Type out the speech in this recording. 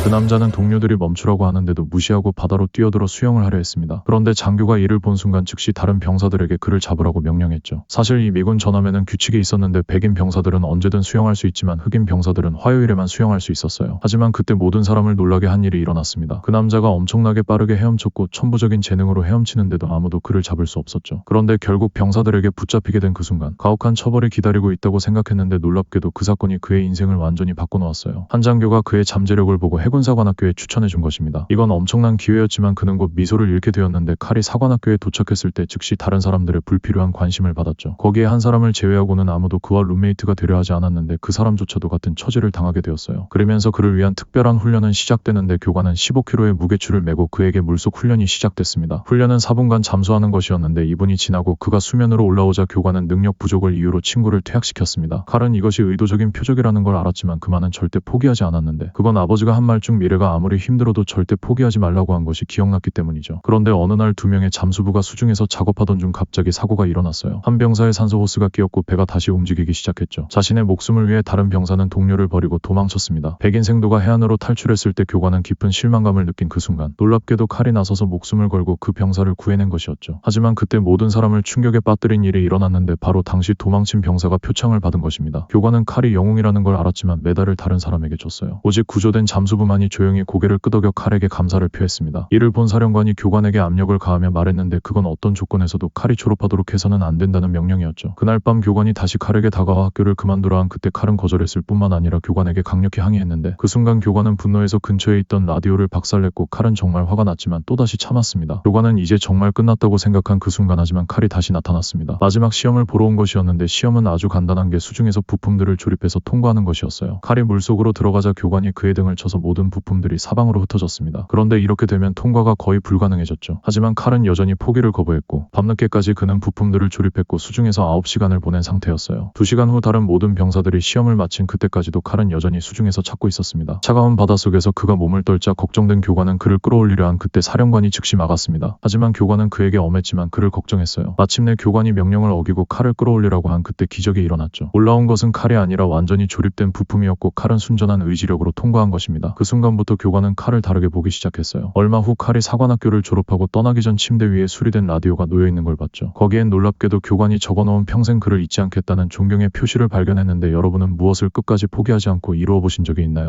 그 남자는 동료들이 멈추라고 하는데도 무시하고 바다로 뛰어들어 수영을 하려 했습니다. 그런데 장교가 이를 본 순간 즉시 다른 병사들에게 그를 잡으라고 명령했죠. 사실 이 미군 전함에는 규칙이 있었는데 백인 병사들은 언제든 수영할 수 있지만 흑인 병사들은 화요일에만 수영할 수 있었어요. 하지만 그때 모든 사람을 놀라게 한 일이 일어났습니다. 그 남자가 엄청나게 빠르게 헤엄쳤고 천부적인 재능으로 헤엄치는데도 아무도 그를 잡을 수 없었죠. 그런데 결국 병사들에게 붙잡히게 된 그 순간 가혹한 처벌이 기다리고 있다고 생각했는데 놀랍게도 그 사건이 그의 인생을 완전히 바꿔놓았어요. 한 장교가 그의 잠재력을 보고 해군사관학교에 추천해 준 것입니다. 이건 엄청난 기회였지만 그는 곧 미소를 잃게 되었는데 칼이 사관학교에 도착했을 때 즉시 다른 사람들의 불필요한 관심을 받았죠. 거기에 한 사람을 제외하고는 아무도 그와 룸메이트가 되려 하지 않았는데 그 사람조차도 같은 처지를 당하게 되었어요. 그러면서 그를 위한 특별한 훈련은 시작되는데 교관은 15kg의 무게추를 메고 그에게 물속 훈련이 시작됐습니다. 훈련은 4분간 잠수하는 것이었는데 2분이 지나고 그가 수면으로 올라오자 교관은 능력 부족을 이유로 친구를 퇴학시켰습니다. 칼은 이것이 의도적인 표적이라는 걸 알았지만 그만은 절대 포기하지 않았는데 그건 아버지가 한 말 중 미래가 아무리 힘들어도 절대 포기하지 말라고 한 것이 기억났기 때문이죠. 그런데 어느 날 2명의 잠수부가 수중에서 작업하던 중 갑자기 사고가 일어났어요. 한 병사의 산소 호스가 끼었고 배가 다시 움직이기 시작했죠. 자신의 목숨을 위해 다른 병사는 동료를 버리고 도망쳤습니다. 백인 생도가 해안으로 탈출했을 때 교관은 깊은 실망감을 느낀 그 순간 놀랍게도 칼이 나서서 목숨을 걸고 그 병사를 구해낸 것이었죠. 하지만 그때 모든 사람을 충격에 빠뜨린 일이 일어났는데 바로 당시 도망친 병사가 표창을 받은 것입니다. 교관은 칼이 영웅이라는 걸 알았지만 메달을 다른 사람에게 줬어요. 오직 구조된 잠수부만이 조용히 고개를 끄덕여 칼에게 감사를 표했습니다. 이를 본 사령관이 교관에게 압력을 가하며 말했는데 그건 어떤 조건에서도 칼이 졸업하도록 해서는 안 된다는 명령이었죠. 그날 밤 교관이 다시 칼에게 다가와 학교를 그만두라 한 그때 칼은 거절했을 뿐만 아니라 교관에게 강력히 항의했는데 그 순간 교관은 분노해서 근처에 있던 라디오를 박살냈고 칼은 정말 화가 났지만 또다시 참았습니다. 교관은 이제 정말 끝났다고 생각한 그 순간 하지만 칼이 다시 나타났습니다. 마지막 시험을 보러 온 것이었는데 시험은 아주 간단한 게 수중에서 부품들을 조립해서 통과하는 것이었어요. 칼이 물속으로 들어가자 교관이 그의 등을 쳐서 모든 부품들이 사방으로 흩어졌습니다. 그런데 이렇게 되면 통과가 거의 불가능해졌죠. 하지만 칼은 여전히 포기를 거부했고 밤늦게까지 그는 부품들을 조립했고 수중에서 9시간을 보낸 상태였어요. 2시간 후 다른 모든 병사들이 시험을 마친 그때까지도 칼은 여전히 수중에서 찾고 있었습니다. 차가운 바닷속에서 그가 몸을 떨자 걱정된 교관은 그를 끌어올리려 한 그때 사령관이 즉시 막았습니다. 하지만 교관은 그에게 엄했지만 그를 걱정했어요. 마침내 교관이 명령을 어기고 칼을 끌어올리라고 한 그때 기적이 일어났죠. 올라온 것은 칼이 아니라 완전히 조립된 부품이었고 칼은 순전한 의지력으로 통과한 것입니다. 그 순간부터 교관은 칼을 다르게 보기 시작했어요. 얼마 후 칼이 사관학교를 졸업하고 떠나기 전 침대 위에 수리된 라디오가 놓여있는 걸 봤죠. 거기엔 놀랍게도 교관이 적어놓은 평생 그를 잊지 않겠다는 존경의 표시를 발견했는데 여러분은 무엇을 끝까지 포기하지 않고 이루어 보신 적이 있나요?